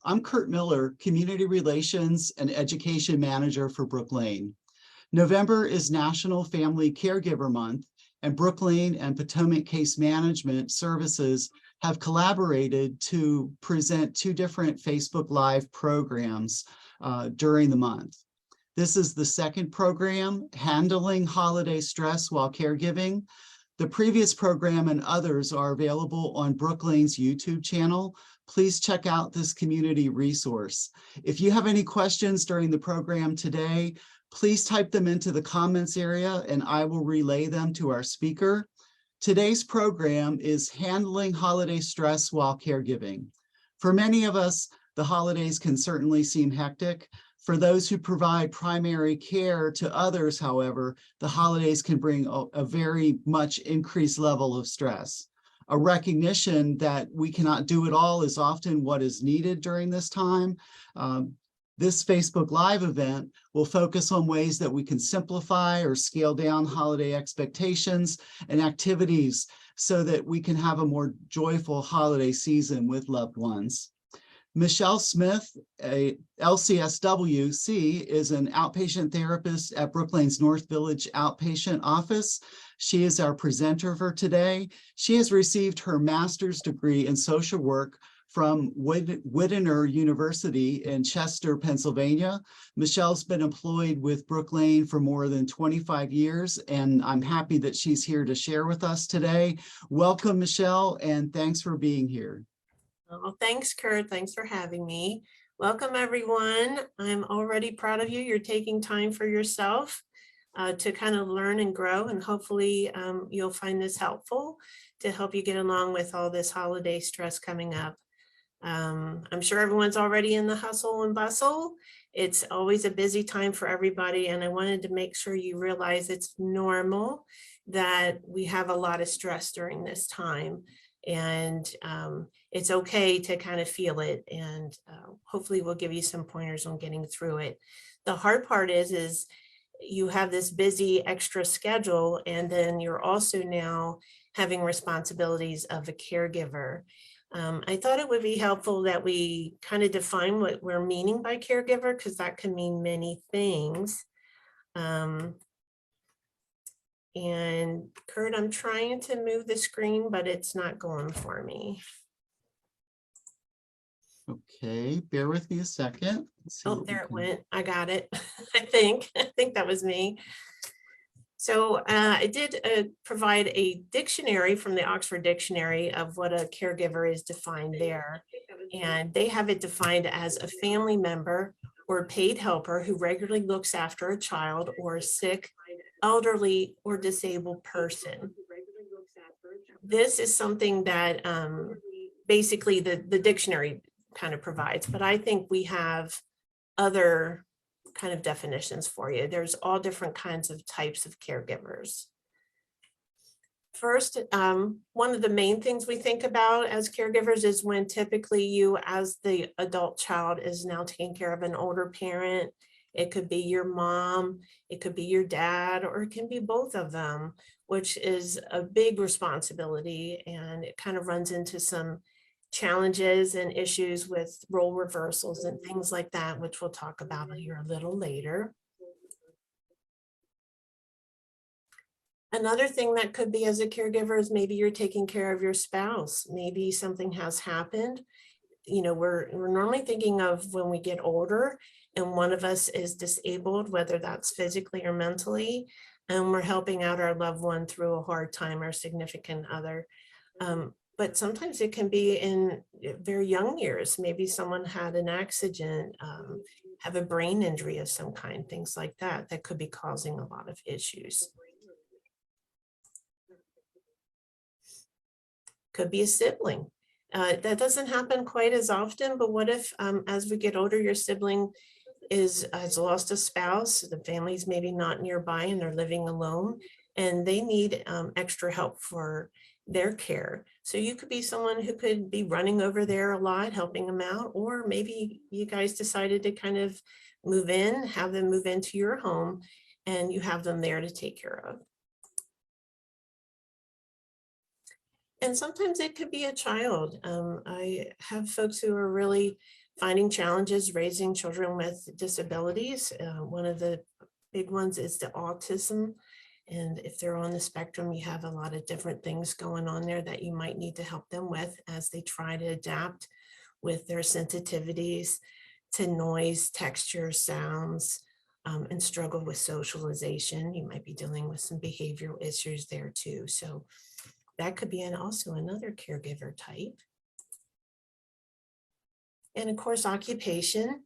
I'm Kurt Miller, Community Relations and Education Manager for Brook Lane. November is National Family Caregiver Month, and Brook Lane and Potomac Case Management Services have collaborated to present two different Facebook Live programs during the month. This is the second program, Handling Holiday Stress While Caregiving. The previous program and others are available on Brook Lane's YouTube channel. Please check out this community resource. If you have any questions during the program today, please type them into the comments area and I will relay them to our speaker. Today's program is Handling Holiday Stress While Caregiving. For many of us, the holidays can certainly seem hectic. For those who provide primary care to others, however, the holidays can bring a very much increased level of stress. A recognition that we cannot do it all is often what is needed during this time. This Facebook Live event will focus on ways that we can simplify or scale down holiday expectations and activities so that we can have a more joyful holiday season with loved ones. Michelle Smith, a LCSW-C, is an outpatient therapist at Brook Lane's North Village Outpatient Office. She is our presenter for today. She has received her master's degree in social work from Widener University in Chester, Pennsylvania. Michelle's been employed with Brook Lane for more than 25 years, and I'm happy that she's here to share with us today. Welcome, Michelle, and thanks for being here. Oh, thanks, Kurt. Thanks for having me. Welcome, everyone. I'm already proud of you. You're taking time for yourself to kind of learn and grow, and hopefully you'll find this helpful to help you get along with all this holiday stress coming up. I'm sure everyone's already in the hustle and bustle. It's always a busy time for everybody, and I wanted to make sure you realize it's normal that we have a lot of stress during this time. And it's okay to kind of feel it, and hopefully we'll give you some pointers on getting through it. The hard part is you have this busy extra schedule, and then you're also now having responsibilities of a caregiver. I thought it would be helpful that we kind of define what we're meaning by caregiver, because that can mean many things. And Kurt, I'm trying to move the screen, but it's not going for me. Okay, bear with me a second. Oh, there it went. I got it. I think that was me. So I did provide a dictionary from the Oxford Dictionary of what a caregiver is defined there. And they have it defined as a family member or paid helper who regularly looks after a child or a sick, elderly, or disabled person. This is something that basically the dictionary kind of provides, but I think we have other kind of definitions for you. There's all different kinds of types of caregivers. First, one of the main things we think about as caregivers is when typically you as the adult child is now taking care of an older parent. It could be your mom, it could be your dad, or it can be both of them, which is a big responsibility, and it kind of runs into some challenges and issues with role reversals and things like that, which we'll talk about here a little later. Another thing that could be as a caregiver is maybe you're taking care of your spouse. Maybe something has happened. You know, we're normally thinking of when we get older and one of us is disabled, whether that's physically or mentally, and we're helping out our loved one through a hard time, our significant other. But sometimes it can be in very young years. Maybe someone had an accident, have a brain injury of some kind, things like that, that could be causing a lot of issues. Could be a sibling. That doesn't happen quite as often, but what if as we get older, your sibling has lost a spouse, the family's maybe not nearby and they're living alone, and they need extra help for their care. So you could be someone who could be running over there a lot, helping them out, or maybe you guys decided to kind of move in, have them move into your home, and you have them there to take care of. And sometimes it could be a child. I have folks who are really Finding challenges raising children with disabilities. One of the big ones is the autism. And if they're on the spectrum, you have a lot of different things going on there that you might need to help them with as they try to adapt with their sensitivities to noise, texture, sounds, and struggle with socialization. You might be dealing with some behavioral issues there too. So that could be also another caregiver type. And of course, occupation,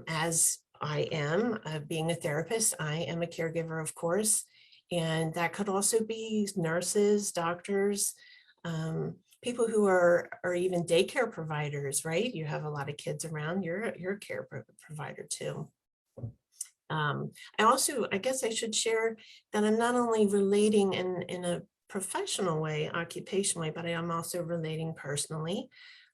as I am being a therapist, I am a caregiver, of course, and that could also be nurses, doctors, people who are even daycare providers, right? You have a lot of kids around, you're a care provider too. I guess I should share that I'm not only relating in a professional way, occupation way, but I am also relating personally.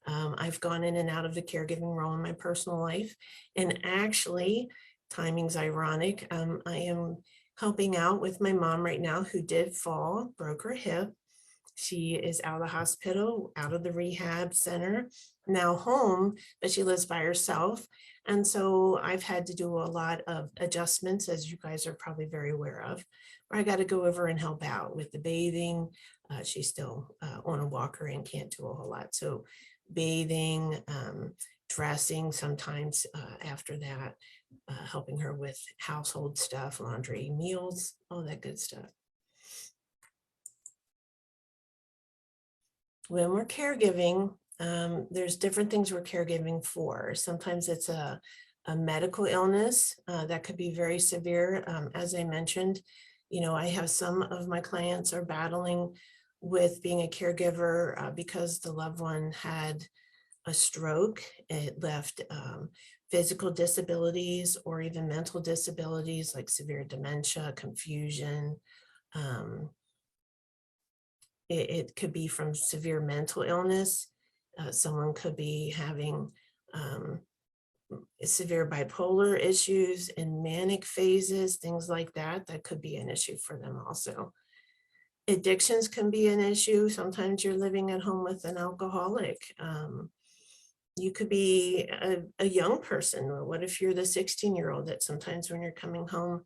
I've gone in and out of the caregiving role in my personal life, and actually, timing's ironic. I am helping out with my mom right now who did fall, broke her hip. She is out of the hospital, out of the rehab center, now home, but she lives by herself. And so I've had to do a lot of adjustments, as you guys are probably very aware of, where I got to go over and help out with the bathing. She's still on a walker and can't do a whole lot. So bathing, dressing sometimes after that, helping her with household stuff, laundry, meals, all that good stuff. When we're caregiving, there's different things we're caregiving for. Sometimes it's a medical illness that could be very severe. As I mentioned, I have some of my clients are battling with being a caregiver because the loved one had a stroke. It left physical disabilities or even mental disabilities like severe dementia, confusion. It could be from severe mental illness. Someone could be having severe bipolar issues and manic phases, things like that. That could be an issue for them also. Addictions can be an issue. Sometimes you're living at home with an alcoholic. You could be a young person. What if you're the 16-year-old that sometimes when you're coming home,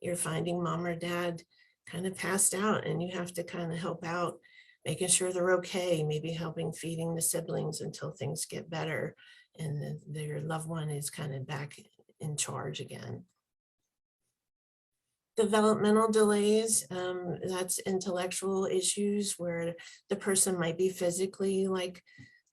you're finding mom or dad kind of passed out and you have to kind of help out, making sure they're okay, maybe helping feeding the siblings until things get better and their loved one is kind of back in charge again. Developmental delays, that's intellectual issues where the person might be physically like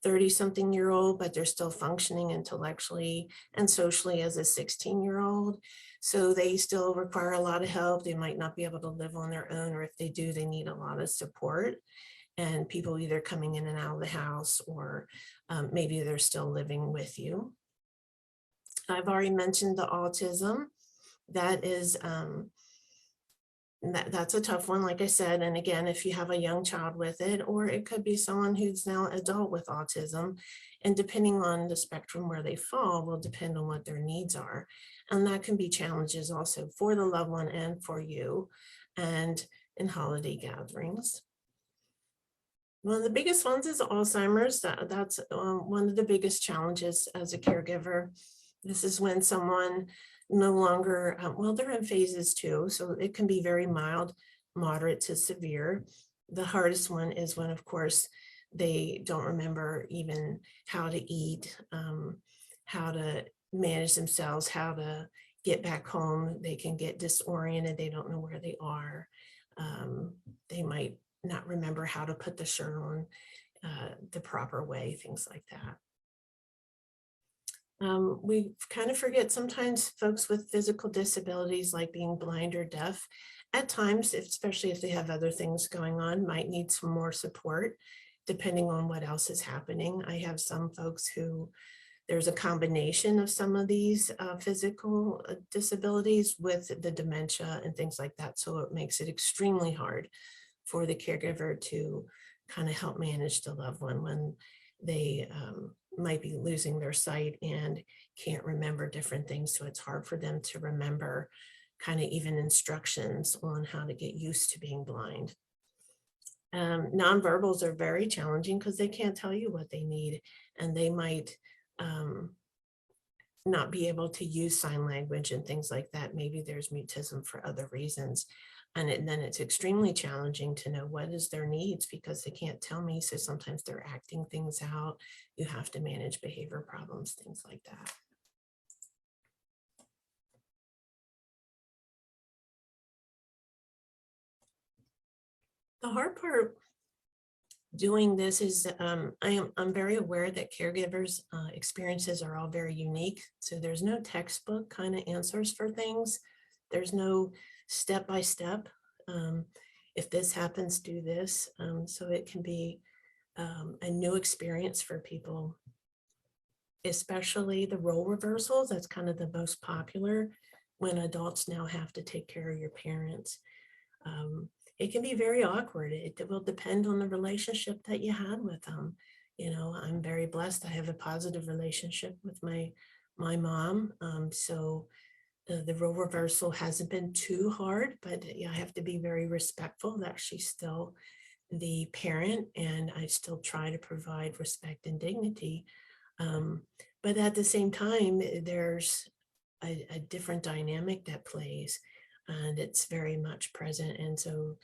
30-something-year-old, but they're still functioning intellectually and socially as a 16-year-old. So they still require a lot of help. They might not be able to live on their own, or if they do, they need a lot of support. And people either coming in and out of the house, or maybe they're still living with you. I've already mentioned the autism. That is, that's a tough one, like I said. And again, if you have a young child with it, or it could be someone who's now adult with autism, and depending on the spectrum where they fall will depend on what their needs are. And that can be challenges also for the loved one and for you, and in holiday gatherings. One of the biggest ones is Alzheimer's. That's one of the biggest challenges as a caregiver. This is when someone no longer, well, they're in phases too, so it can be very mild, moderate to severe. The hardest one is when, of course, they don't remember even how to eat, how to manage themselves, how to get back home. They can get disoriented. They don't know where they are. They might not remember how to put the shirt on the proper way, things like that. We kind of forget sometimes folks with physical disabilities like being blind or deaf, at times, especially if they have other things going on, might need some more support depending on what else is happening. I have some folks who there's a combination of some of these physical disabilities with the dementia and things like that. So it makes it extremely hard for the caregiver to kind of help manage the loved one when they might be losing their sight and can't remember different things. So it's hard for them to remember kind of even instructions on how to get used to being blind. Nonverbals are very challenging because they can't tell you what they need, and they might not be able to use sign language and things like that. Maybe there's mutism for other reasons. And then it's extremely challenging to know what is their needs because they can't tell me. So sometimes they're acting things out. You have to manage behavior problems, things like that. The hard part doing this is I'm very aware that caregivers' experiences are all very unique. So there's no textbook kind of answers for things. There's no step-by-step. If this happens, do this. So it can be a new experience for people, especially the role reversals. That's kind of the most popular when adults now have to take care of your parents. It can be very awkward. It will depend on the relationship that you had with them. You know, I'm very blessed. I have a positive relationship with my mom. So the role reversal hasn't been too hard, but I have to be very respectful that she's still the parent and I still try to provide respect and dignity. But at the same time, there's a different dynamic that plays and it's very much present. And so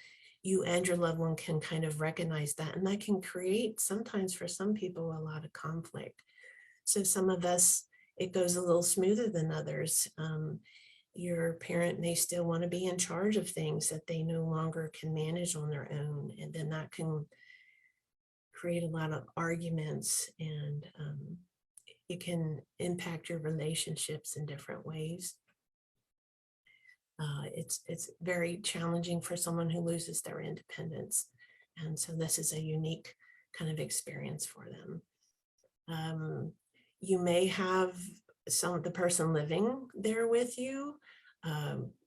you and your loved one can kind of recognize that, and that can create sometimes for some people a lot of conflict. So some of us, it goes a little smoother than others. Your parent may still want to be in charge of things that they no longer can manage on their own. And then that can create a lot of arguments and it can impact your relationships in different ways. It's very challenging for someone who loses their independence. And so this is a unique kind of experience for them. You may have the person living there with you.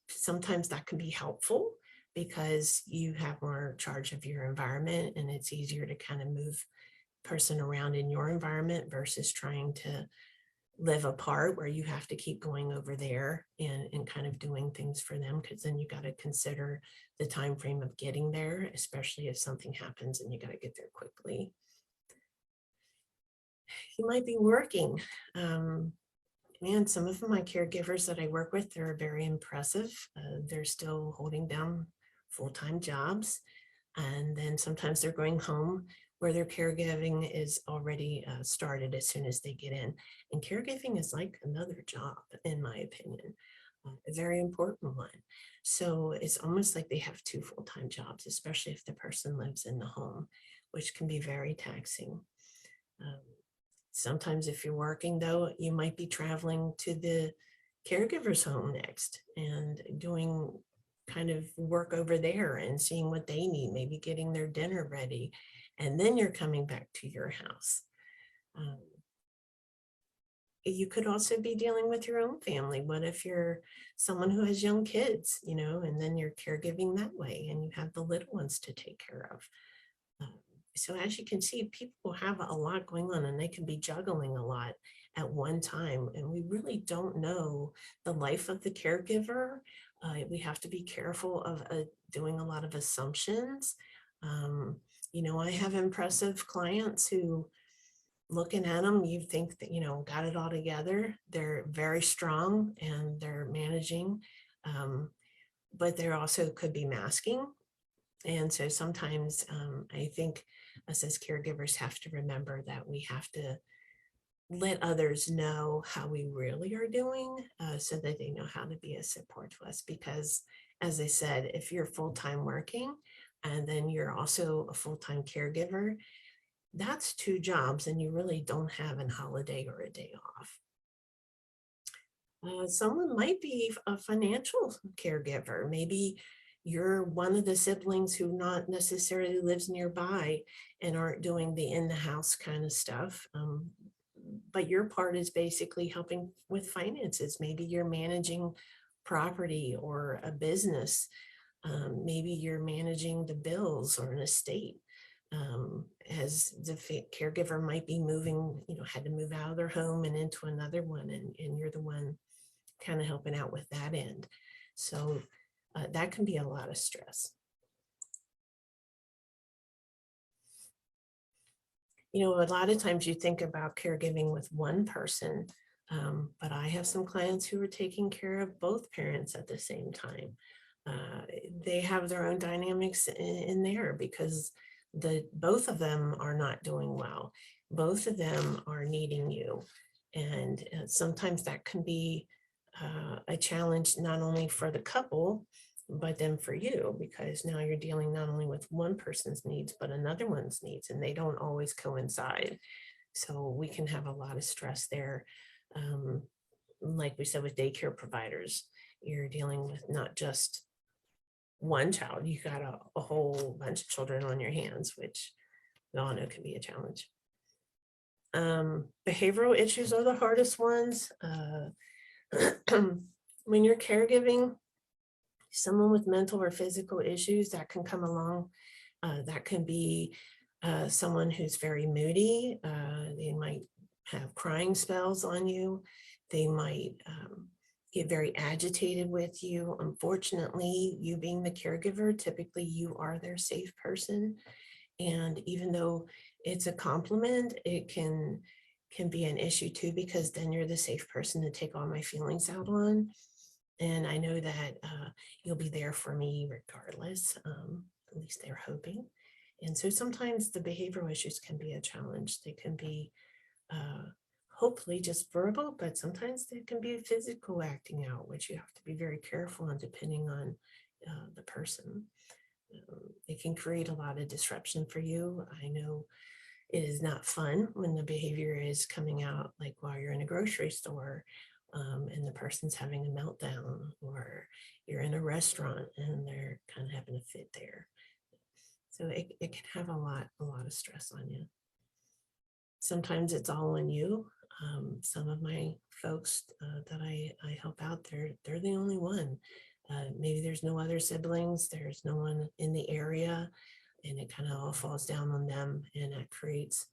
Sometimes that can be helpful because you have more charge of your environment and it's easier to kind of move person around in your environment versus trying to live apart where you have to keep going over there and kind of doing things for them, because then you got to consider the time frame of getting there, especially if something happens and you got to get there quickly. You might be working. Man, some of my caregivers that I work with, they're very impressive. They're still holding down full-time jobs. And then sometimes they're going home where their caregiving is already started as soon as they get in. And caregiving is like another job, in my opinion, a very important one. So it's almost like they have two full-time jobs, especially if the person lives in the home, which can be very taxing. Sometimes if you're working though, you might be traveling to the caregiver's home next and doing kind of work over there and seeing what they need, maybe getting their dinner ready. And then you're coming back to your house. You could also be dealing with your own family. What if you're someone who has young kids, you know, and then you're caregiving that way and you have the little ones to take care of. So as you can see, people have a lot going on and they can be juggling a lot at one time. And we really don't know the life of the caregiver. We have to be careful of doing a lot of assumptions. You know, I have impressive clients who, looking at them, you think that, you know, got it all together. They're very strong and they're managing, but there also could be masking. And so sometimes I think us as caregivers have to remember that we have to let others know how we really are doing so that they know how to be a support to us. Because as I said, if you're full-time working and then you're also a full-time caregiver, that's two jobs and you really don't have a holiday or a day off. Someone might be a financial caregiver. Maybe you're one of the siblings who not necessarily lives nearby and aren't doing the in-the-house kind of stuff. But your part is basically helping with finances. Maybe you're managing property or a business. Maybe you're managing the bills or an estate. As the caregiver might be moving, you know, had to move out of their home and into another one, and you're the one kind of helping out with that end. So that can be a lot of stress. You know, a lot of times you think about caregiving with one person, But I have some clients who are taking care of both parents at the same time. They have their own dynamics in there because both of them are not doing well. Both of them are needing you. And sometimes that can be a challenge, not only for the couple, but then for you, because now you're dealing not only with one person's needs, but another one's needs, and they don't always coincide. So we can have a lot of stress there. Like we said, with daycare providers, you're dealing with not just one child, you got a whole bunch of children on your hands, which we all know can be a challenge. Behavioral issues are the hardest ones. When you're caregiving, someone with mental or physical issues that can come along, that can be someone who's very moody. They might have crying spells on you. They might get very agitated with you. Unfortunately, you being the caregiver, typically you are their safe person. And even though it's a compliment, it can be an issue too, because then you're the safe person to take all my feelings out on. And I know that you'll be there for me regardless, at least they're hoping. And so sometimes the behavioral issues can be a challenge. They can be hopefully just verbal, but sometimes they can be physical acting out, which you have to be very careful on depending on the person. It can create a lot of disruption for you. I know it is not fun when the behavior is coming out, like while you're in a grocery store and the person's having a meltdown, or you're in a restaurant and they're kind of having a fit there. So it can have a lot of stress on you. Sometimes it's all on you. Some of my folks that I help out, they're the only one. Maybe there's no other siblings, there's no one in the area, and it kind of all falls down on them, and it creates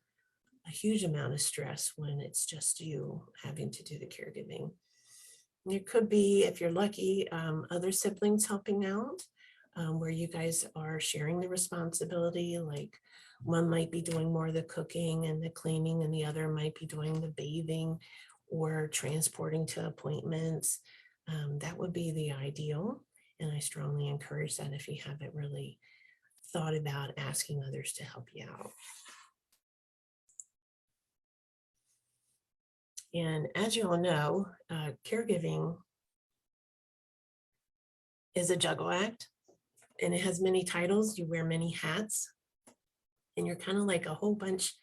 a huge amount of stress when it's just you having to do the caregiving. There could be, if you're lucky, other siblings helping out, where you guys are sharing the responsibility. Like one might be doing more of the cooking and the cleaning, and the other might be doing the bathing or transporting to appointments. That would be the ideal. And I strongly encourage that if you haven't really thought about asking others to help you out. And as you all know, caregiving is a juggle act, and it has many titles. You wear many hats, and you're kind of like a whole bunch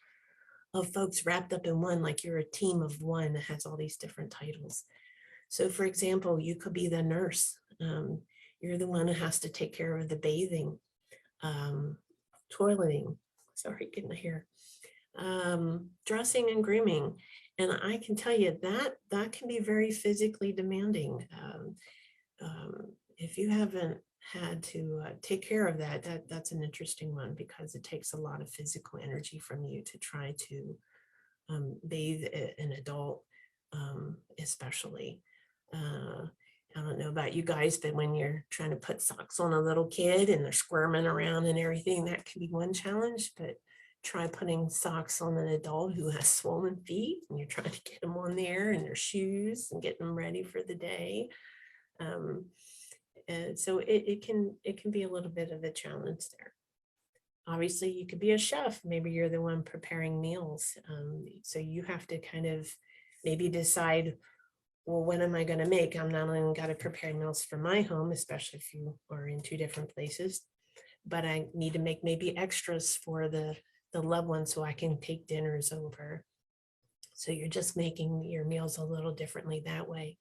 of folks wrapped up in one, like you're a team of one that has all these different titles. So for example, you could be the nurse. You're the one who has to take care of the bathing, toileting, sorry, getting my hair, dressing and grooming. And I can tell you that can be very physically demanding. If you haven't had to take care of that's an interesting one, because it takes a lot of physical energy from you to try to bathe an adult, especially. I don't know about you guys, but when you're trying to put socks on a little kid and they're squirming around and everything, that can be one challenge. But try putting socks on an adult who has swollen feet, and you're trying to get them on there and their shoes and get them ready for the day. And so it can be a little bit of a challenge there. Obviously, you could be a chef. Maybe you're the one preparing meals. So you have to kind of maybe decide, well, what am I going to make? I'm not only got to prepare meals for my home, especially if you are in two different places, but I need to make maybe extras for the loved one so I can take dinners over. So you're just making your meals a little differently that way.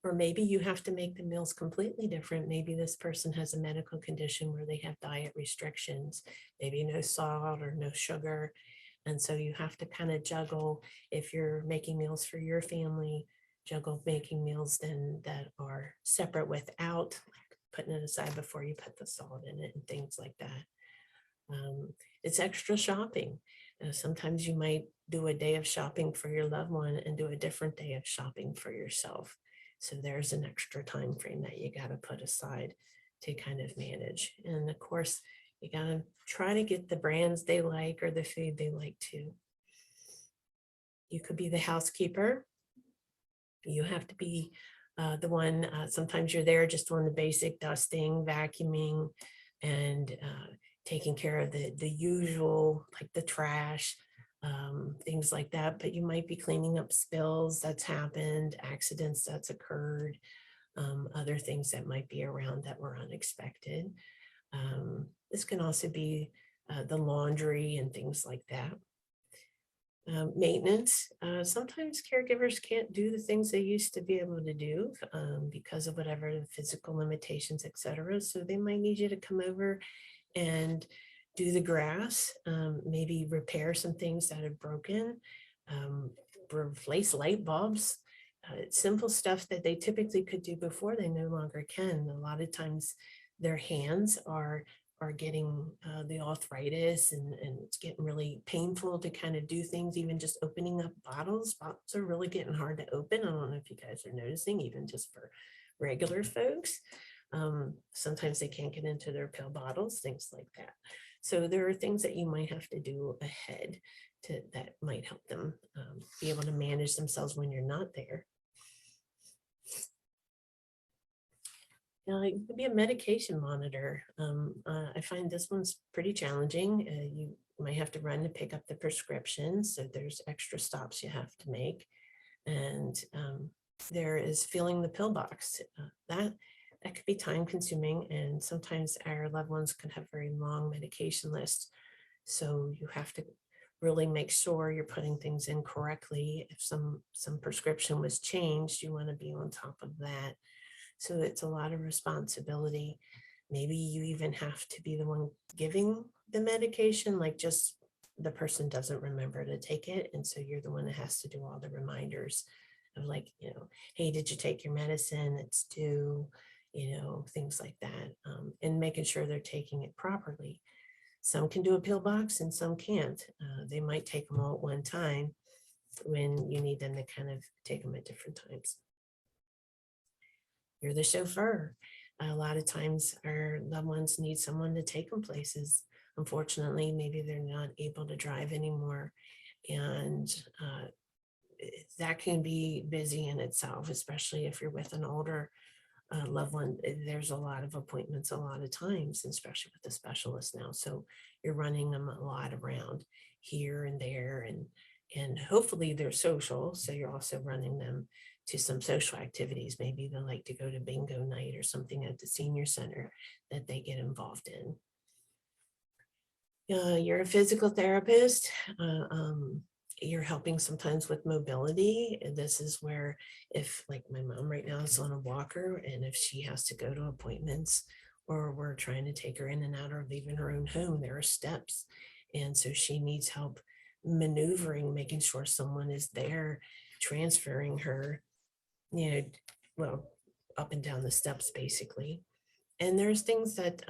Or maybe you have to make the meals completely different. Maybe this person has a medical condition where they have diet restrictions, maybe no salt or no sugar. And so you have to kind of juggle, if you're making meals for your family, juggle making meals then that are separate without, like putting it aside before you put the salt in it and things like that. It's extra shopping. Sometimes you might do a day of shopping for your loved one and do a different day of shopping for yourself. So there's an extra time frame that you got to put aside to kind of manage. And of course, you got to try to get the brands they like or the food they like too. You could be the housekeeper. You have to be the one, sometimes you're there just doing the basic dusting, vacuuming, and taking care of the usual, like the trash, things like that. But you might be cleaning up spills that's happened, accidents that's occurred, other things that might be around that were unexpected. This can also be the laundry and things like that. Maintenance. Sometimes caregivers can't do the things they used to be able to do because of whatever the physical limitations, etc. So they might need you to come over and do the grass, maybe repair some things that have broken, replace light bulbs, simple stuff that they typically could do before they no longer can. A lot of times their hands are getting the arthritis, and it's getting really painful to kind of do things, even just opening up bottles. Bottles are really getting hard to open. I don't know if you guys are noticing, even just for regular folks. Sometimes they can't get into their pill bottles, things like that. So there are things that you might have to do ahead that might help them be able to manage themselves when you're not there. It could be a medication monitor. I find this one's pretty challenging. You might have to run to pick up the prescriptions, so there's extra stops you have to make. And there is filling the pill box. That could be time consuming, and sometimes our loved ones can have very long medication lists. So you have to really make sure you're putting things in correctly. If some prescription was changed, you want to be on top of that. So it's a lot of responsibility. Maybe you even have to be the one giving the medication, like just the person doesn't remember to take it. And so you're the one that has to do all the reminders of, like, hey, did you take your medicine? It's due, things like that. And making sure they're taking it properly. Some can do a pill box and some can't. They might take them all at one time when you need them to kind of take them at different times. You're the chauffeur. A lot of times our loved ones need someone to take them places. Unfortunately, maybe they're not able to drive anymore. And that can be busy in itself, especially if you're with an older loved one. There's a lot of appointments a lot of times, especially with the specialist now. So you're running them a lot around here and there, and hopefully they're social. So you're also running them to some social activities. Maybe they like to go to bingo night or something at the senior center that they get involved in. You're a physical therapist. You're helping sometimes with mobility. And this is where, if like my mom right now is on a walker, and if she has to go to appointments, or we're trying to take her in and out or leaving her own home, there are steps. And so she needs help maneuvering, making sure someone is there, transferring her, up and down the steps basically. And there's things that,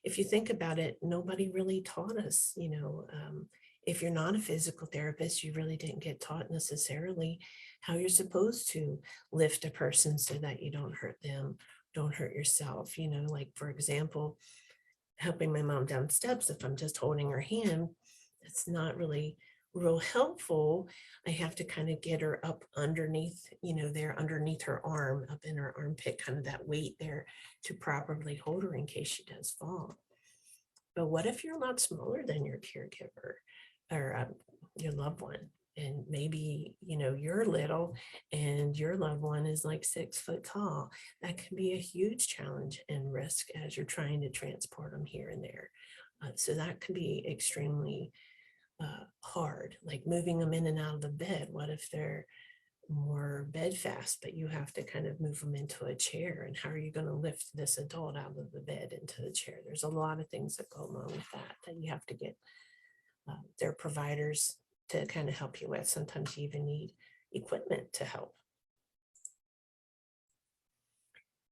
if you think about it, nobody really taught us. If you're not a physical therapist, you really didn't get taught necessarily how you're supposed to lift a person so that you don't hurt them, don't hurt yourself. Like, for example, helping my mom down steps, if I'm just holding her hand, it's not really real helpful. I have to kind of get her up underneath, there underneath her arm, up in her armpit, kind of that weight there to properly hold her in case she does fall. But what if you're a lot smaller than your caregiver or your loved one? And maybe, you're little and your loved one is like 6 foot tall. That can be a huge challenge and risk as you're trying to transport them here and there. So that can be extremely hard, like moving them in and out of the bed. What if they're more bed fast, but you have to kind of move them into a chair? And how are you going to lift this adult out of the bed into the chair? There's a lot of things that go along with that you have to get their providers to kind of help you with. Sometimes you even need equipment to help.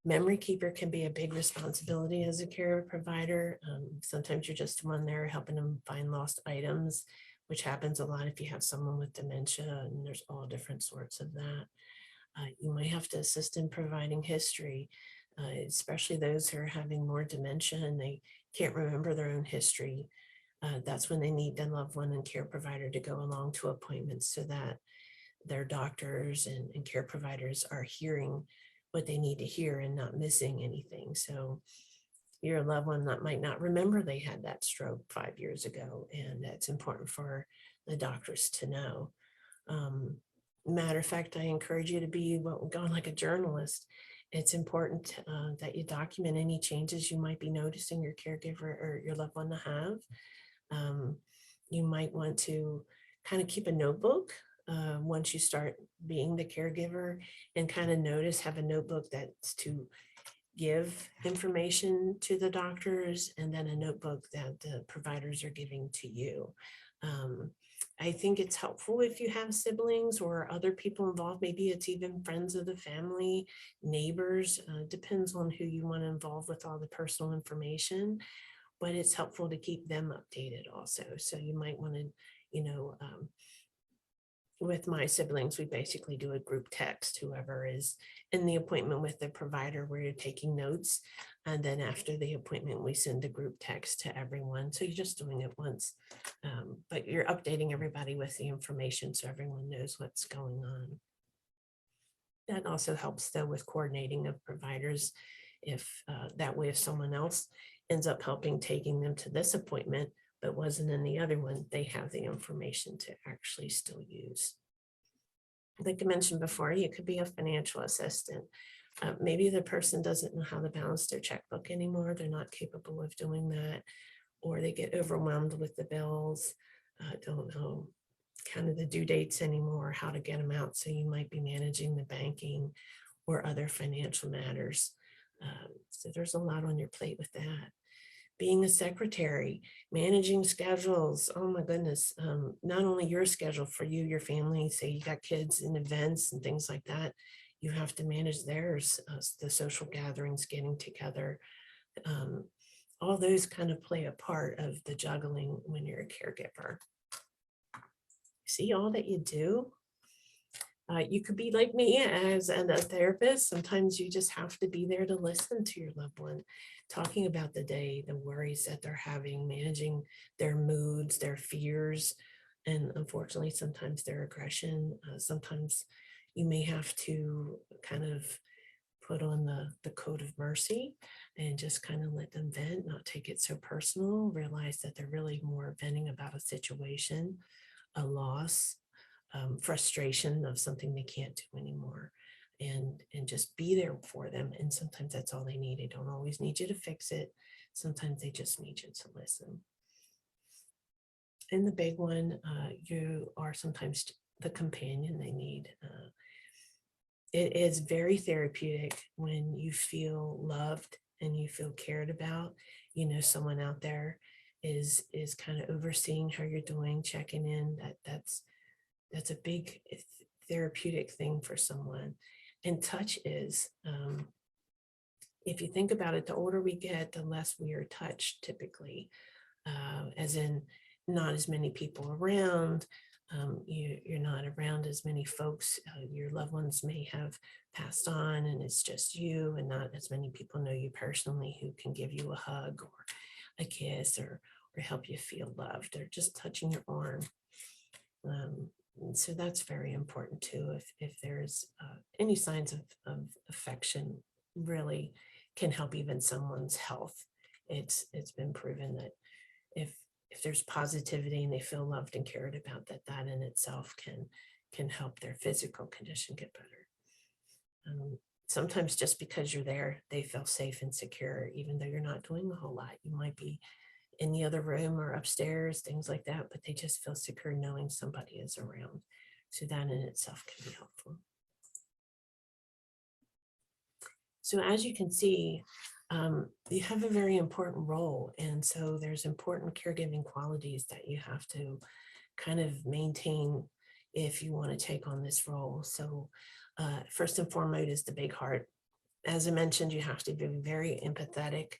Memory keeper can be a big responsibility as a care provider. Sometimes you're just one there helping them find lost items, which happens a lot if you have someone with dementia, and there's all different sorts of that. You might have to assist in providing history, especially those who are having more dementia and they can't remember their own history. That's when they need their loved one and care provider to go along to appointments so that their doctors and care providers are hearing what they need to hear and not missing anything. So your loved one that might not remember they had that stroke 5 years ago, and that's important for the doctors to know. Matter of fact, I encourage you to be going like a journalist. It's important that you document any changes you might be noticing your caregiver or your loved one to have. You might want to kind of keep a notebook once you start being the caregiver, and kind of have a notebook that's to give information to the doctors, and then a notebook that the providers are giving to you. I think it's helpful if you have siblings or other people involved. Maybe it's even friends of the family, neighbors, depends on who you want to involve with all the personal information, but it's helpful to keep them updated also. So you might want to, with my siblings, we basically do a group text, whoever is in the appointment with the provider, where you're taking notes. And then after the appointment, we send a group text to everyone. So you're just doing it once, but you're updating everybody with the information so everyone knows what's going on. That also helps though with coordinating of providers. If that way, if someone else ends up helping taking them to this appointment, but wasn't in the other one, they have the information to actually still use. Like I mentioned before, you could be a financial assistant. Maybe the person doesn't know how to balance their checkbook anymore. They're not capable of doing that, or they get overwhelmed with the bills, don't know kind of the due dates anymore, how to get them out. So you might be managing the banking or other financial matters. So there's a lot on your plate with that. Being a secretary, managing schedules, oh my goodness, not only your schedule for you, your family, say you got kids and events and things like that, you have to manage theirs, the social gatherings, getting together. All those kind of play a part of the juggling when you're a caregiver. See all that you do? You could be like me as a therapist. Sometimes you just have to be there to listen to your loved one, talking about the day, the worries that they're having, managing their moods, their fears, and unfortunately, sometimes their aggression. Sometimes you may have to kind of put on the code of mercy and just kind of let them vent, not take it so personal, realize that they're really more venting about a situation, a loss, frustration of something they can't do anymore, and just be there for them. And sometimes that's all they need. They don't always need you to fix it. Sometimes they just need you to listen. And the big one, you are sometimes the companion they need. It is very therapeutic when you feel loved and you feel cared about. Someone out there is kind of overseeing how you're doing, checking in. That's a big therapeutic thing for someone. And touch is, if you think about it, the older we get, the less we are touched typically, as in not as many people around. You're not around as many folks. Your loved ones may have passed on and it's just you, and not as many people know you personally who can give you a hug or a kiss or help you feel loved, or just touching your arm. So that's very important too. If there's any signs of affection, really can help even someone's health. It's been proven that if there's positivity and they feel loved and cared about, that in itself can help their physical condition get better. Sometimes just because you're there, they feel safe and secure, even though you're not doing a whole lot. You might be in the other room or upstairs, things like that, but they just feel secure knowing somebody is around. So that in itself can be helpful. So as you can see, you have a very important role. And so there's important caregiving qualities that you have to kind of maintain if you want to take on this role. So first and foremost is the big heart. As I mentioned, you have to be very empathetic.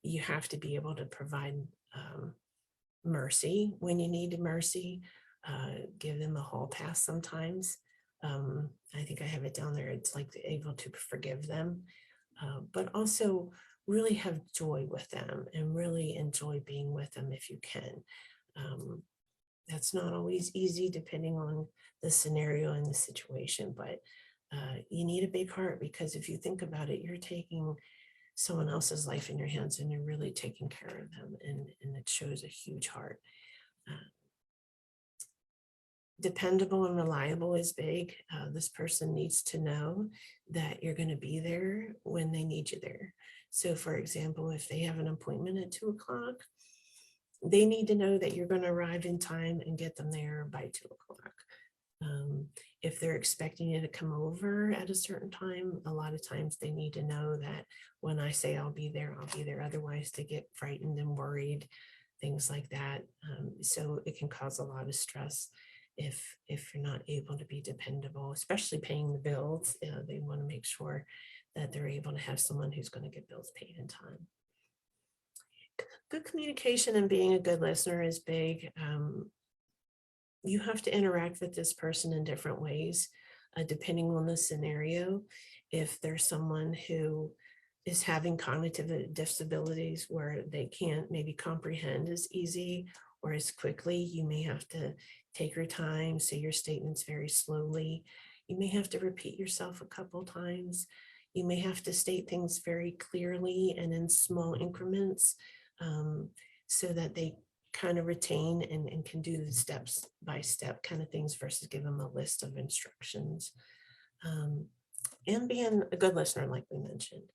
You have to be able to provide mercy when you need mercy, give them a hall pass sometimes. I think I have it down there. It's like able to forgive them, but also really have joy with them and really enjoy being with them if you can. that's not always easy depending on the scenario and the situation, but you need a big heart, because if you think about it, you're taking someone else's life in your hands and you're really taking care of them, and it shows a huge heart. Dependable and reliable is big. This person needs to know that you're going to be there when they need you there. So for example, if they have an appointment at 2 o'clock, they need to know that you're going to arrive in time and get them there by 2 o'clock. If they're expecting you to come over at a certain time, a lot of times they need to know that when I say I'll be there, I'll be there. Otherwise they get frightened and worried, things like that. So it can cause a lot of stress if you're not able to be dependable, especially paying the bills. They want to make sure that they're able to have someone who's going to get bills paid in time. Good communication and being a good listener is big. You have to interact with this person in different ways, depending on the scenario. If there's someone who is having cognitive disabilities where they can't maybe comprehend as easy or as quickly, you may have to take your time, say your statements very slowly. You may have to repeat yourself a couple times. You may have to state things very clearly and in small increments, so that they kind of retain and can do the steps by step kind of things versus give them a list of instructions. And being a good listener, like we mentioned.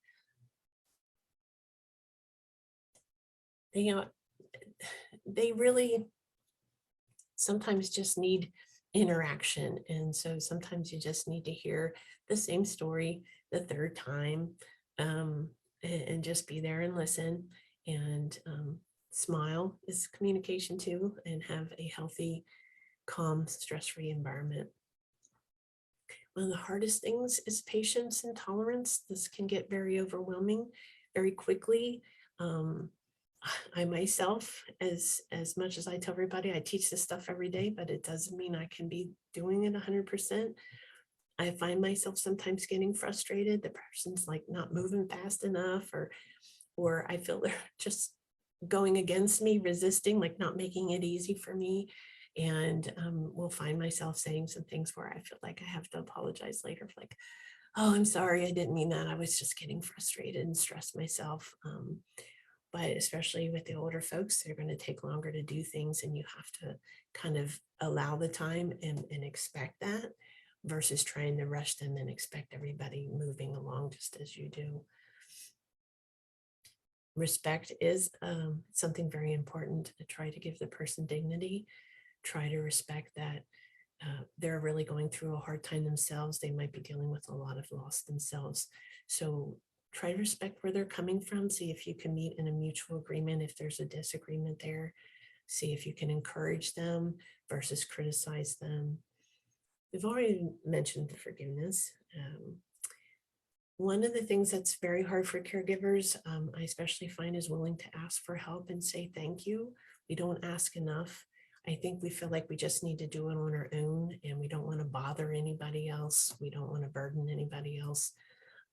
They really sometimes just need interaction. And so sometimes you just need to hear the same story the third time, and just be there and listen, and smile is communication too, and have a healthy, calm, stress-free environment. One of the hardest things is patience and tolerance. This can get very overwhelming very quickly. I myself, as much as I tell everybody, I teach this stuff every day, but it doesn't mean I can be doing it 100%. I find myself sometimes getting frustrated. The person's like not moving fast enough, or I feel they're just going against me, resisting, like not making it easy for me. And will find myself saying some things where I feel like I have to apologize later, like, oh, I'm sorry, I didn't mean that. I was just getting frustrated and stressed myself. But especially with the older folks, they're going to take longer to do things, and you have to kind of allow the time and expect that, versus trying to rush them and expect everybody moving along just as you do. Respect is something very important. To try to give the person dignity, try to respect that they're really going through a hard time themselves. They might be dealing with a lot of loss themselves. So try to respect where they're coming from. See if you can meet in a mutual agreement. If there's a disagreement there, see if you can encourage them versus criticize them. We've already mentioned the forgiveness. One of the things that's very hard for caregivers, I especially find, is willing to ask for help and say thank you. We don't ask enough. I think we feel like we just need to do it on our own, and we don't want to bother anybody else. We don't want to burden anybody else.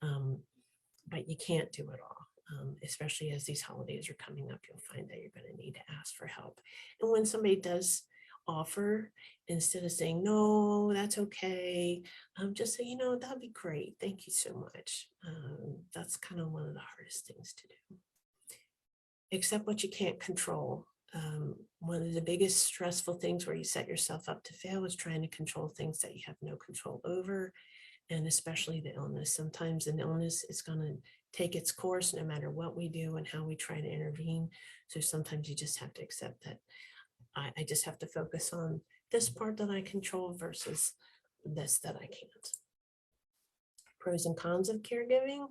But you can't do it all, especially as these holidays are coming up. You'll find that you're going to need to ask for help. And when somebody does offer, instead of saying, no, that's okay, just say, that'd be great. Thank you so much. That's kind of one of the hardest things to do. Accept what you can't control. One of the biggest stressful things where you set yourself up to fail is trying to control things that you have no control over. And especially the illness. Sometimes an illness is going to take its course no matter what we do and how we try to intervene. So sometimes you just have to accept that I just have to focus on this part that I control versus this that I can't. Pros and cons of caregiving.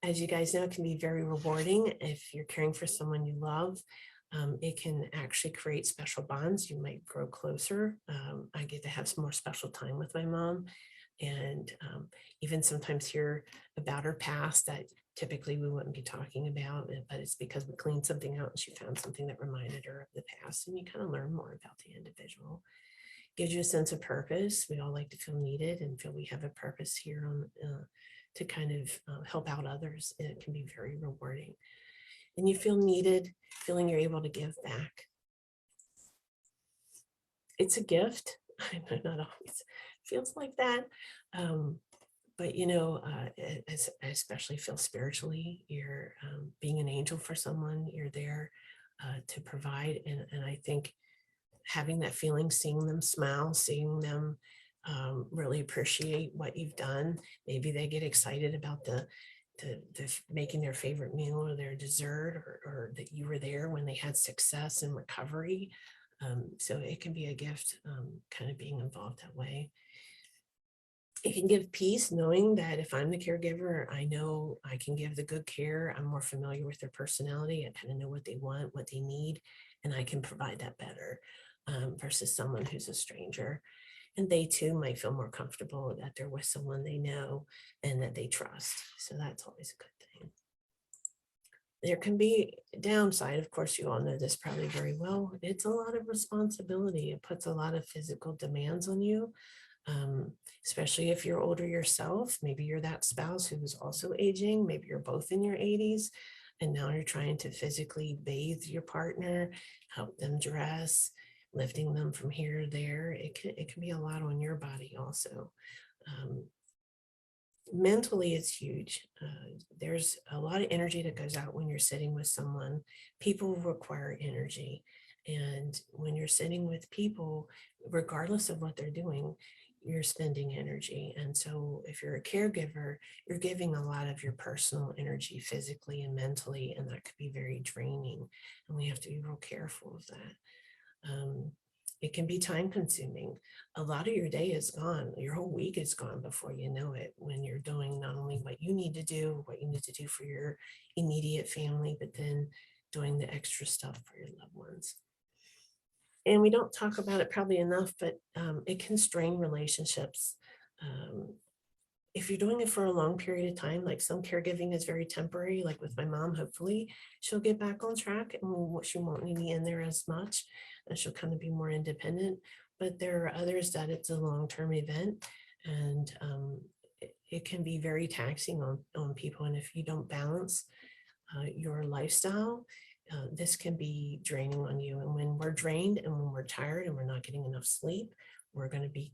As you guys know, it can be very rewarding if you're caring for someone you love. It can actually create special bonds. You might grow closer. I get to have some more special time with my mom, and even sometimes hear about her past that typically we wouldn't be talking about, but it's because we cleaned something out and she found something that reminded her of the past, and you kind of learn more about the individual. Gives you a sense of purpose. We all like to feel needed and feel we have a purpose here on to kind of help out others. It can be very rewarding. And you feel needed, feeling you're able to give back. it's a gift. I know not always feels like that. Um, but I especially feel spiritually, you're being an angel for someone, you're there to provide. And I think having that feeling, seeing them smile, seeing them really appreciate what you've done. Maybe they get excited about the making their favorite meal or their dessert, or that you were there when they had success and recovery. So it can be a gift, kind of being involved that way. It can give peace knowing that if I'm the caregiver, I know I can give the good care. I'm more familiar with their personality. I kind of know what they want, what they need, and I can provide that better, versus someone who's a stranger. And they too might feel more comfortable that they're with someone they know and that they trust. So that's always a good thing. There can be a downside. Of course, you all know this probably very well. It's a lot of responsibility. It puts a lot of physical demands on you. Especially if you're older yourself. Maybe you're that spouse who's also aging. Maybe you're both in your 80s, and now you're trying to physically bathe your partner, help them dress, lifting them from here to there. It can be a lot on your body also. Mentally, it's huge. There's a lot of energy that goes out when you're sitting with someone. People require energy. And when you're sitting with people, regardless of what they're doing, you're spending energy. And so if you're a caregiver, you're giving a lot of your personal energy physically and mentally, and that could be very draining. And we have to be real careful of that. It can be time consuming. A lot of your day is gone. Your whole week is gone before you know it, when you're doing not only what you need to do, what you need to do for your immediate family, but then doing the extra stuff for your loved ones. And we don't talk about it probably enough, but it can strain relationships. If you're doing it for a long period of time, like some caregiving is very temporary, like with my mom, hopefully she'll get back on track and she won't need me in there as much, and she'll kind of be more independent. But there are others that it's a long-term event, and it can be very taxing on people. And if you don't balance your lifestyle, this can be draining on you. And when we're drained and when we're tired and we're not getting enough sleep, we're going to be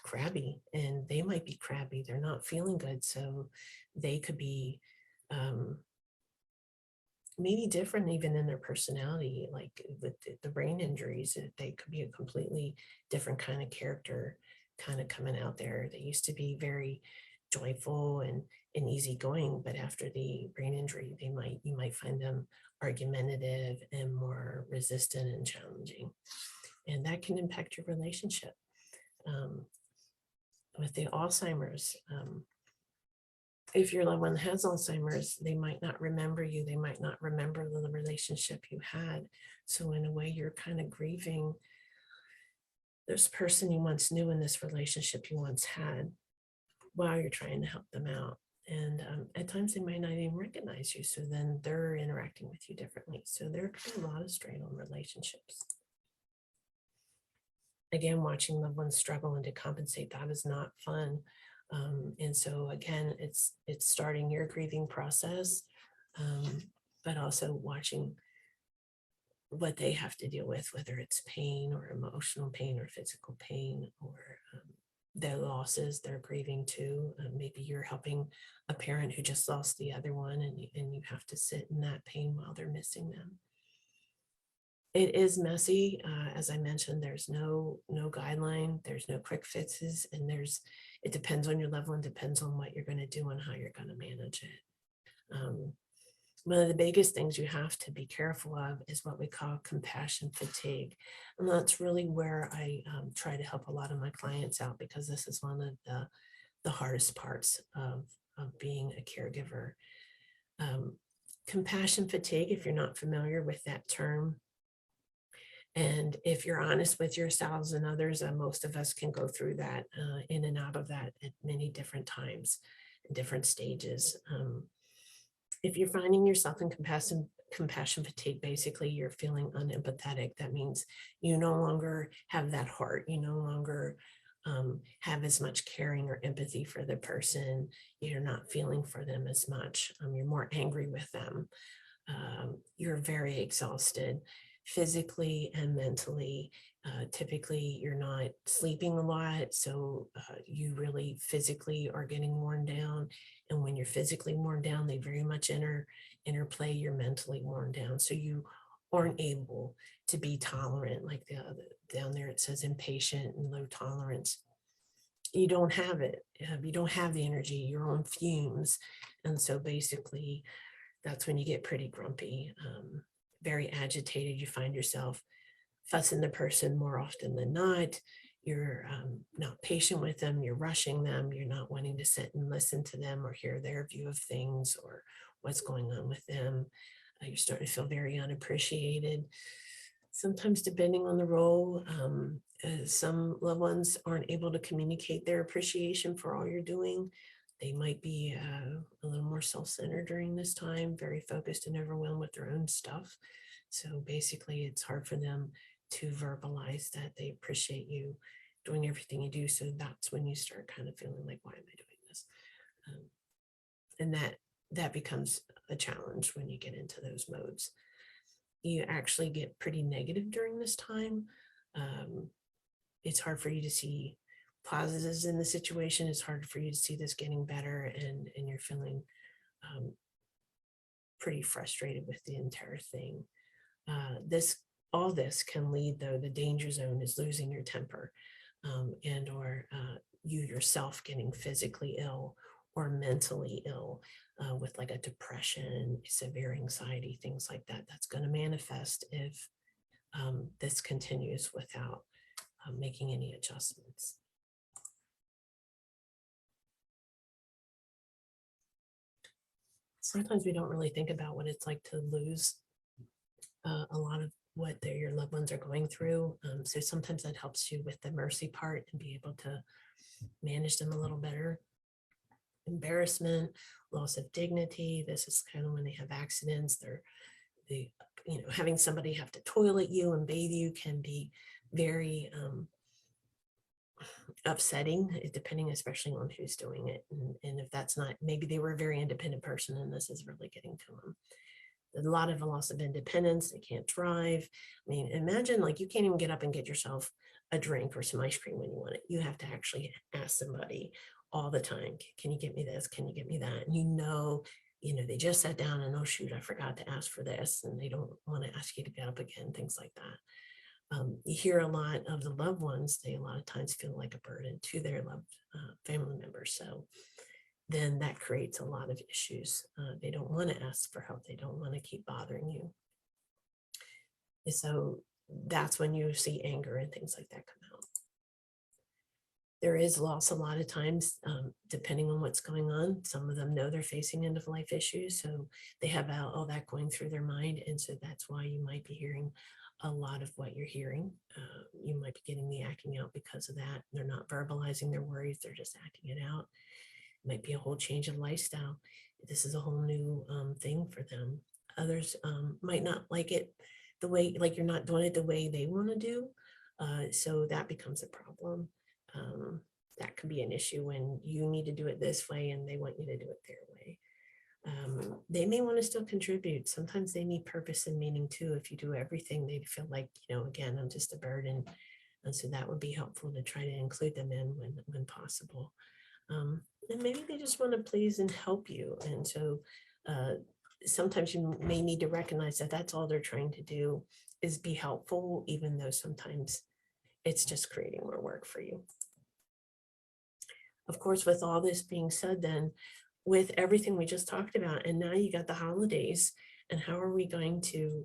crabby, and they might be crabby. They're not feeling good. So they could be maybe different even in their personality, like with the brain injuries, they could be a completely different kind of character kind of coming out there. They used to be very joyful and easygoing, but after the brain injury, you might find them argumentative and more resistant and challenging. And that can impact your relationship. With the Alzheimer's, if your loved one has Alzheimer's, they might not remember you. They might not remember the relationship you had. So in a way, you're kind of grieving this person you once knew in this relationship you once had, while you're trying to help them out. And at times they might not even recognize you. So then they're interacting with you differently. So there can be a lot of strain on relationships. Again, watching loved ones struggle and to compensate, that is not fun. And so again, it's starting your grieving process, but also watching what they have to deal with, whether it's pain or emotional pain or physical pain, or their losses, they're grieving too. Maybe you're helping a parent who just lost the other one, and you have to sit in that pain while they're missing them. It is messy. As I mentioned, there's no guideline, there's no quick fixes, and it depends on your level and depends on what you're going to do and how you're going to manage it. One of the biggest things you have to be careful of is what we call compassion fatigue. And that's really where I try to help a lot of my clients out, because this is one of the hardest parts of being a caregiver. Compassion fatigue, if you're not familiar with that term, and if you're honest with yourselves and others, most of us can go through that, in and out of that at many different times, in different stages. If you're finding yourself in compassion fatigue, basically you're feeling unempathetic. That means you no longer have that heart. You no longer have as much caring or empathy for the person. You're not feeling for them as much. You're more angry with them. You're very exhausted physically and mentally, Typically, you're not sleeping a lot, so you really physically are getting worn down. And when you're physically worn down, they very much interplay. You're mentally worn down, so you aren't able to be tolerant. Like down there, it says impatient and low tolerance. You don't have it. You don't have the energy. You're on fumes, and so basically, that's when you get pretty grumpy, very agitated. You find yourself fussing the person more often than not. You're not patient with them. You're rushing them. You're not wanting to sit and listen to them or hear their view of things or what's going on with them. You're starting to feel very unappreciated. Sometimes, depending on the role, some loved ones aren't able to communicate their appreciation for all you're doing. They might be a little more self-centered during this time, very focused and overwhelmed with their own stuff. So basically, it's hard for them to verbalize that they appreciate you doing everything you do. So that's when you start kind of feeling like, why am I doing this? And that becomes a challenge when you get into those modes. You actually get pretty negative during this time. It's hard for you to see positives in the situation. It's hard for you to see this getting better, and you're feeling pretty frustrated with the entire thing. All this can lead, though, the danger zone is losing your temper, and or you yourself getting physically ill or mentally ill with like a depression, severe anxiety, things like that. That's going to manifest if this continues without making any adjustments. Sometimes we don't really think about what it's like to lose a lot of what your loved ones are going through. So sometimes that helps you with the mercy part and be able to manage them a little better. Embarrassment, loss of dignity. This is kind of when they have accidents. Having somebody have to toilet you and bathe you can be very upsetting, depending especially on who's doing it. And if that's not, maybe they were a very independent person and this is really getting to them. A lot of loss of independence. They can't drive. I mean, imagine like you can't even get up and get yourself a drink or some ice cream when you want it. You have to actually ask somebody all the time, can you get me this? Can you get me that? And they just sat down and, oh shoot, I forgot to ask for this. And they don't want to ask you to get up again, things like that. You hear a lot of the loved ones, they a lot of times feel like a burden to their loved family members. So then that creates a lot of issues. They don't want to ask for help. They don't want to keep bothering you. And so that's when you see anger and things like that come out. There is loss a lot of times, depending on what's going on. Some of them know they're facing end of life issues, so they have all that going through their mind. And so that's why you might be hearing a lot of what you're hearing. You might be getting the acting out because of that. They're not verbalizing their worries. They're just acting it out. It might be a whole change of lifestyle. This is a whole new thing for them. Others might not like it the way, like you're not doing it the way they want to do. So that becomes a problem. That could be an issue when you need to do it this way and they want you to do it their way. They may want to still contribute. Sometimes they need purpose and meaning too. If you do everything, they feel like, again, I'm just a burden. And so that would be helpful to try to include them in when possible. And maybe they just want to please and help you. And so sometimes you may need to recognize that that's all they're trying to do is be helpful, even though sometimes it's just creating more work for you. Of course, with all this being said, then with everything we just talked about, and now you got the holidays, and how are we going to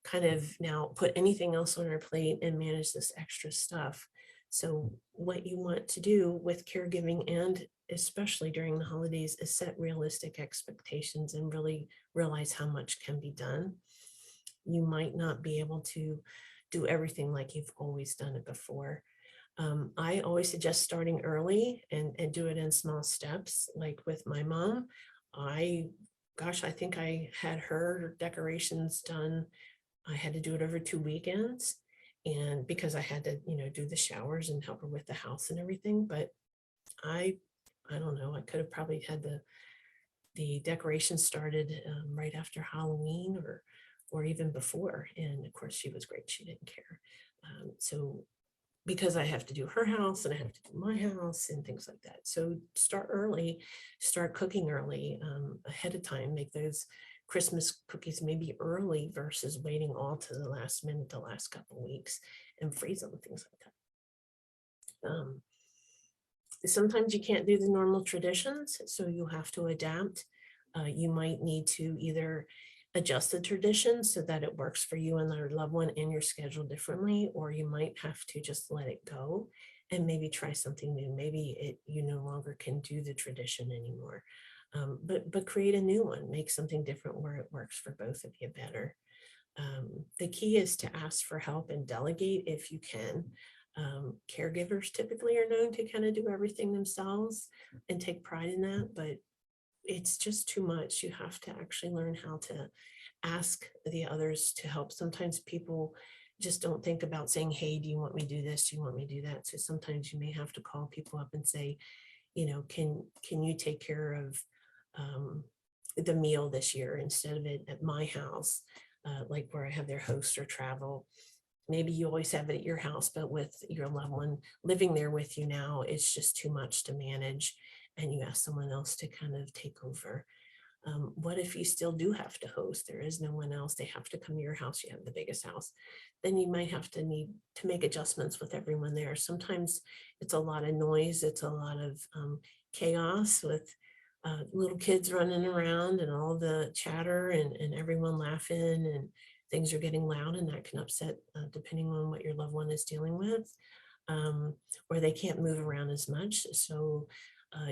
kind of now put anything else on our plate and manage this extra stuff? So what you want to do with caregiving, and especially during the holidays, is set realistic expectations and really realize how much can be done. You might not be able to do everything like you've always done it before. I always suggest starting early and do it in small steps. Like with my mom, I think I had her decorations done. I had to do it over 2 weekends, and because I had to, do the showers and help her with the house and everything. But I don't know, I could have probably had the decorations started right after Halloween or even before. And of course she was great. She didn't care. So because I have to do her house and I have to do my house and things like that. So start early, start cooking early, ahead of time, make those Christmas cookies maybe early versus waiting all to the last minute, the last couple of weeks, and freeze them, things like that. Sometimes you can't do the normal traditions, so you have to adapt. You might need to either adjust the tradition so that it works for you and your loved one and your schedule differently, or you might have to just let it go and maybe try something new. Maybe you no longer can do the tradition anymore, but create a new one, make something different where it works for both of you better. The key is to ask for help and delegate if you can. Caregivers typically are known to kind of do everything themselves and take pride in that, but it's just too much. You have to actually learn how to ask the others to help. Sometimes people just don't think about saying, hey, do you want me to do this? Do you want me to do that? So sometimes you may have to call people up and say, can you take care of the meal this year instead of it at my house, like where I have their host or travel. Maybe you always have it at your house, but with your loved one living there with you now, it's just too much to manage. And you ask someone else to kind of take over. What if you still do have to host? There is no one else. They have to come to your house. You have the biggest house. Then you might have to need to make adjustments with everyone there. Sometimes it's a lot of noise. It's a lot of chaos with little kids running around and all the chatter and everyone laughing and things are getting loud, and that can upset depending on what your loved one is dealing with, or they can't move around as much. So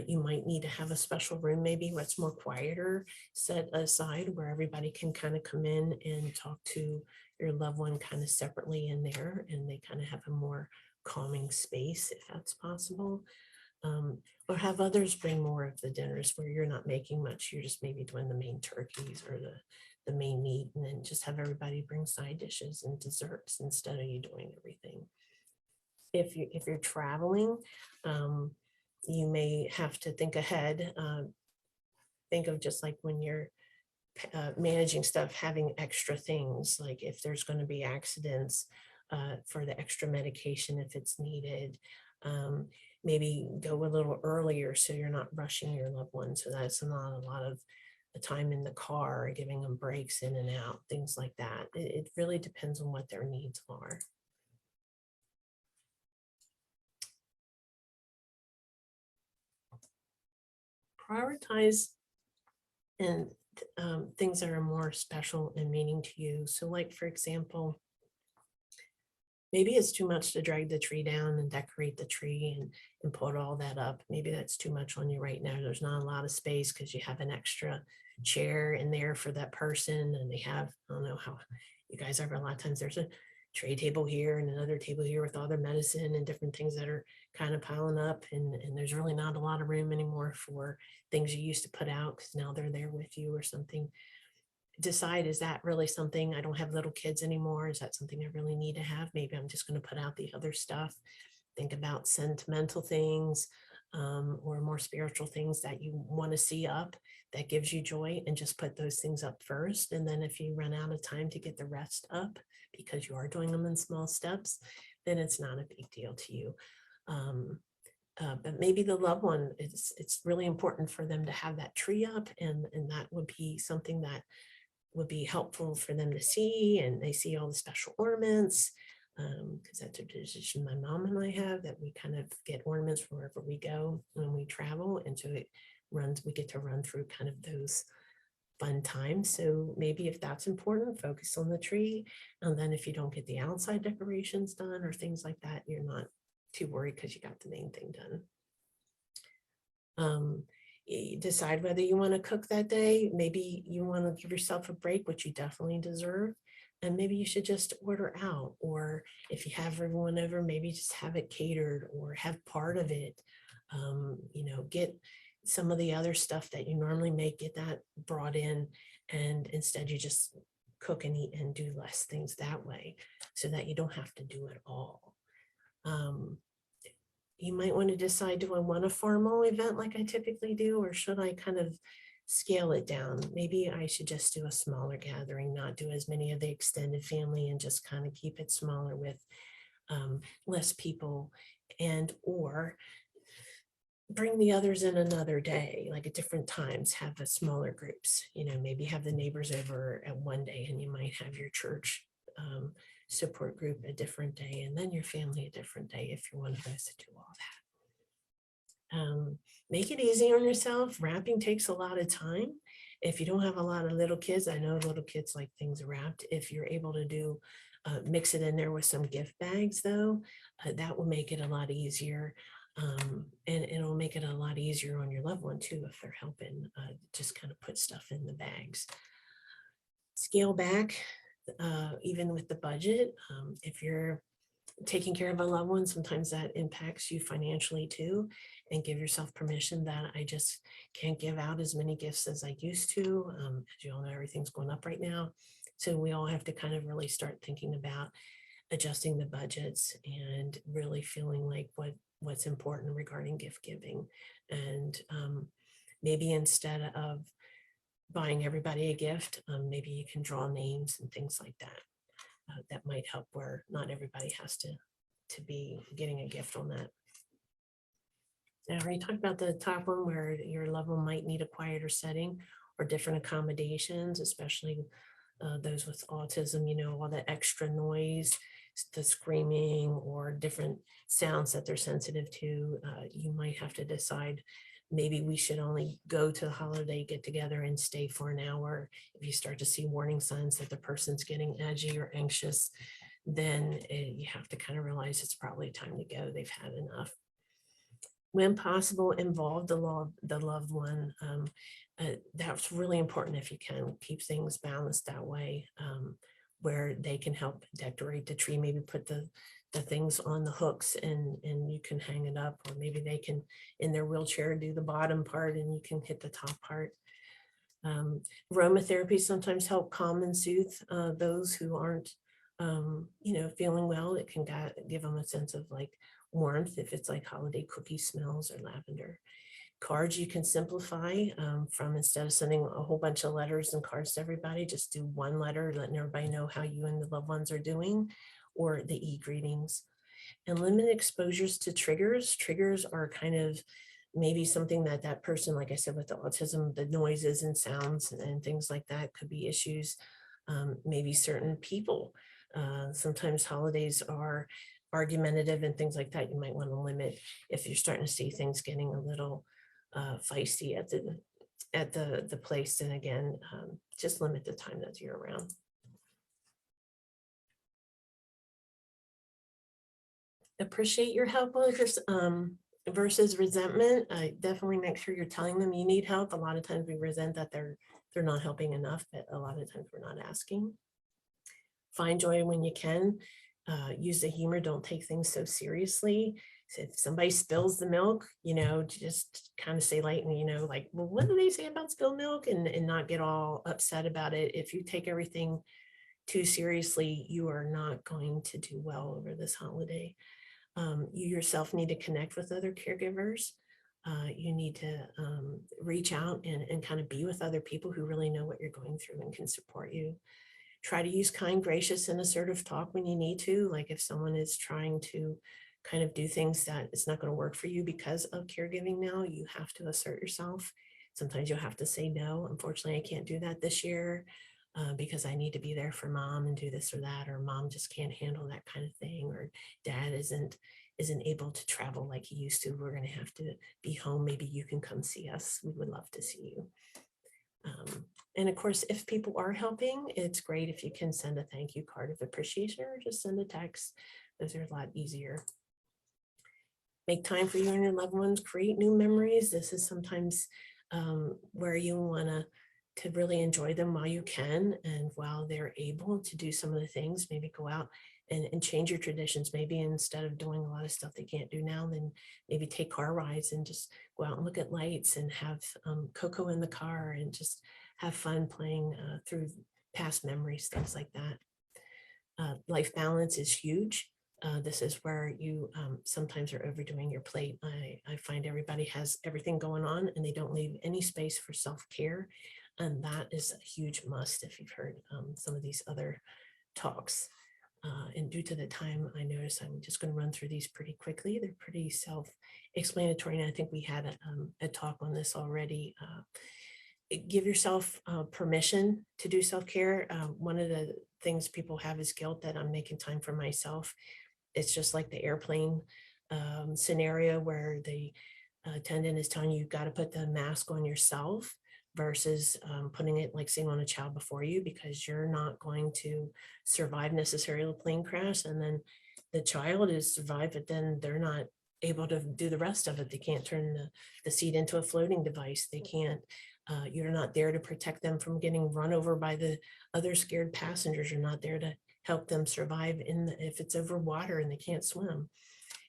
you might need to have a special room, maybe what's more quieter, set aside where everybody can kind of come in and talk to your loved one kind of separately in there, and they kind of have a more calming space if that's possible. Or have others bring more of the dinners where you're not making much, you're just maybe doing the main turkeys or the main meat, and then just have everybody bring side dishes and desserts instead of you doing everything. If you're traveling, you may have to think ahead. Think of just like when you're managing stuff, having extra things, like if there's going to be accidents, for the extra medication if it's needed. Maybe go a little earlier so you're not rushing your loved one. So that's not a lot of the time in the car, giving them breaks in and out, things like that. It really depends on what their needs are. Prioritize and things that are more special and meaning to you. So like, for example, maybe it's too much to drag the tree down and decorate the tree and put all that up. Maybe that's too much on you right now. There's not a lot of space because you have an extra chair in there for that person. And they have, I don't know how you guys are, but a lot of times there's a tray table here and another table here with all their medicine and different things that are kind of piling up. And there's really not a lot of room anymore for things you used to put out because now they're there with you or something. Decide, is that really something? I don't have little kids anymore. Is that something I really need to have? Maybe I'm just going to put out the other stuff. Think about sentimental things, or more spiritual things that you want to see up that gives you joy, and just put those things up first. And then if you run out of time to get the rest up because you are doing them in small steps, then it's not a big deal to you. But maybe the loved one, it's really important for them to have that tree up, and that would be something that would be helpful for them to see, and they see all the special ornaments, because that's a tradition my mom and I have, that we kind of get ornaments wherever we go when we travel, and so we get to run through kind of those fun times. So maybe if that's important, focus on the tree, and then if you don't get the outside decorations done or things like that, you're not too worried because you got the main thing done. You decide whether you want to cook that day. Maybe you want to give yourself a break, which you definitely deserve. And maybe you should just order out, or if you have everyone over, maybe just have it catered or have part of it. Get some of the other stuff that you normally make, get that brought in, and instead you just cook and eat and do less things that way so that you don't have to do it all. You might want to decide, do I want a formal event like I typically do, or should I kind of scale it down? Maybe I should just do a smaller gathering, not do as many of the extended family, and just kind of keep it smaller with less people, and or bring the others in another day, like at different times, have the smaller groups, maybe have the neighbors over at one day, and you might have your church support group a different day, and then your family a different day if you're one of those to do all that. Make it easy on yourself. Wrapping takes a lot of time. If you don't have a lot of little kids, I know little kids like things wrapped. If you're able to do mix it in there with some gift bags, though, that will make it a lot easier. And it'll make it a lot easier on your loved one too if they're helping just kind of put stuff in the bags. Scale back even with the budget. If you're taking care of a loved one, sometimes that impacts you financially too, and give yourself permission that I just can't give out as many gifts as I used to. As you all know, everything's going up right now. So we all have to kind of really start thinking about adjusting the budgets and really feeling like what's important regarding gift giving. And maybe instead of buying everybody a gift, maybe you can draw names and things like that. That might help where not everybody has to be getting a gift on that. Now, I already talked about the top one where your loved one might need a quieter setting or different accommodations, especially those with autism, all the extra noise, the screaming or different sounds that they're sensitive to. You might have to decide, maybe we should only go to the holiday get together and stay for an hour. If you start to see warning signs that the person's getting edgy or anxious, then you have to kind of realize it's probably time to go. They've had enough. When possible, involve the loved one. That's really important if you can. Keep things balanced that way, where they can help decorate the tree, maybe put the things on the hooks and you can hang it up, or maybe they can in their wheelchair do the bottom part and you can hit the top part. Aromatherapy sometimes help calm and soothe those who aren't feeling well. It can give them a sense of like warmth if it's like holiday cookie smells or lavender. Cards you can simplify from, instead of sending a whole bunch of letters and cards to everybody, just do one letter, letting everybody know how you and the loved ones are doing, or the e-greetings. And limit exposures to triggers. Triggers are kind of maybe something that person, like I said, with the autism, the noises and sounds and things like that could be issues. Maybe certain people. Sometimes holidays are argumentative and things like that. You might want to limit if you're starting to see things getting a little feisty at the place. And again, just limit the time that you're around. Appreciate your help versus resentment. I definitely make sure you're telling them you need help. A lot of times we resent that they're not helping enough, but a lot of times we're not asking. Find joy when you can. Use the humor. Don't take things so seriously. So if somebody spills the milk, just kind of say lightly, like, well, what do they say about spilled milk? And not get all upset about it. If you take everything too seriously, you are not going to do well over this holiday. You yourself need to connect with other caregivers. You need to reach out and kind of be with other people who really know what you're going through and can support you. Try to use kind, gracious, and assertive talk when you need to. Like if someone is trying to kind of do things that it's not going to work for you because of caregiving now, you have to assert yourself. Sometimes you'll have to say no. Unfortunately, I can't do that this year because I need to be there for mom and do this or that, or mom just can't handle that kind of thing, or dad isn't able to travel like he used to. We're going to have to be home. Maybe you can come see us. We would love to see you. And of course, if people are helping, it's great if you can send a thank you card of appreciation or just send a text. Those are a lot easier. Make time for you and your loved ones. Create new memories. This is sometimes where you want to really enjoy them while you can, and while they're able to do some of the things. Maybe go out and change your traditions. Maybe instead of doing a lot of stuff they can't do now, then maybe take car rides and just go out and look at lights and have cocoa in the car and just have fun playing through past memories, things like that. Life balance is huge. This is where you sometimes are overdoing your plate. I find everybody has everything going on and they don't leave any space for self-care. And that is a huge must if you've heard some of these other talks. And due to the time, I noticed I'm just going to run through these pretty quickly. They're pretty self-explanatory, and I think we had a talk on this already. Give yourself permission to do self-care. One of the things people have is guilt that I'm making time for myself. It's just like the airplane scenario where the attendant is telling you you've got to put the mask on yourself versus putting it like saying on a child before you, because you're not going to survive necessarily a plane crash. And then the child is survived, but then they're not able to do the rest of it. They can't turn the seat into a floating device. They can't, you're not there to protect them from getting run over by the other scared passengers. You're not there to help them survive if it's over water and they can't swim.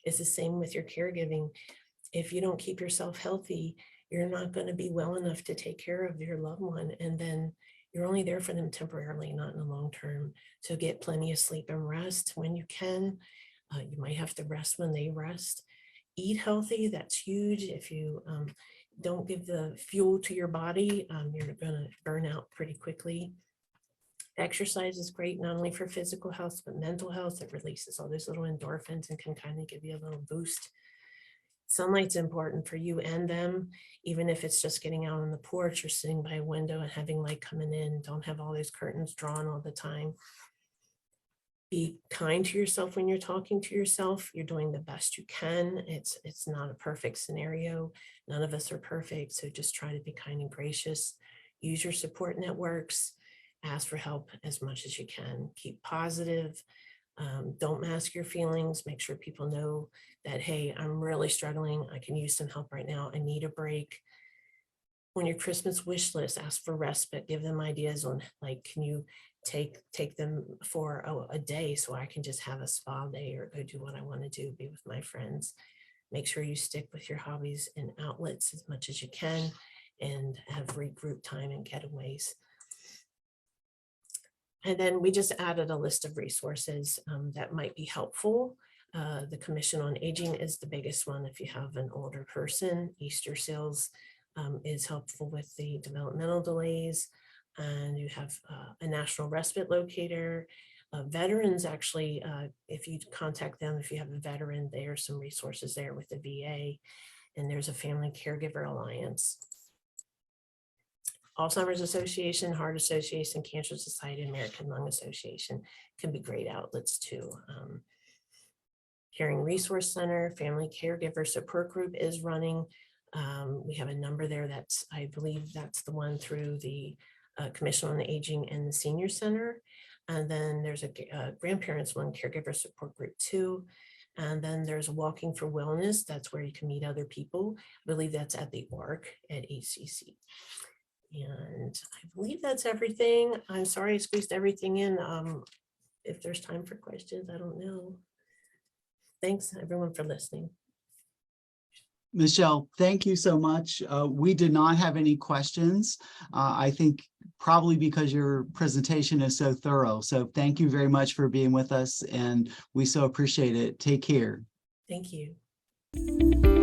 It's the same with your caregiving. If you don't keep yourself healthy, you're not going to be well enough to take care of your loved one. And then you're only there for them temporarily, not in the long term. So get plenty of sleep and rest when you can. You might have to rest when they rest. Eat healthy, that's huge. If you don't give the fuel to your body, you're going to burn out pretty quickly. Exercise is great, not only for physical health, but mental health. It releases all those little endorphins and can kind of give you a little boost. Sunlight's important for you and them, even if it's just getting out on the porch or sitting by a window and having light coming in. Don't have all those curtains drawn all the time. Be kind to yourself when you're talking to yourself. You're doing the best you can. It's not a perfect scenario. None of us are perfect. So just try to be kind and gracious. Use your support networks. Ask for help as much as you can. Keep positive. Don't mask your feelings. Make sure people know that, hey, I'm really struggling. I can use some help right now. I need a break. On your Christmas wish list, ask for respite. Give them ideas on, like, can you take them for a day so I can just have a spa day or go do what I want to do, be with my friends. Make sure you stick with your hobbies and outlets as much as you can and have regroup time and getaways. And then we just added a list of resources that might be helpful. The Commission on Aging is the biggest one. If you have an older person, Easter Seals is helpful with the developmental delays. And you have a national respite locator. Veterans, actually, if you contact them, if you have a veteran, there are some resources there with the VA. And there's a Family Caregiver Alliance. Alzheimer's Association, Heart Association, Cancer Society, American Lung Association can be great outlets too. Caring Resource Center, Family Caregiver Support Group is running. We have a number there that's, I believe that's the one through the Commission on Aging and the Senior Center. And then there's a grandparents one, Caregiver Support Group 2. And then there's Walking for Wellness. That's where you can meet other people. I believe that's at the ARC at HCC. And I believe that's everything. I'm sorry I squeezed everything in. If there's time for questions, I don't know. Thanks everyone for listening. Michelle, thank you so much. We did not have any questions. I think probably because your presentation is so thorough. So thank you very much for being with us, and we so appreciate it. Take care. Thank you.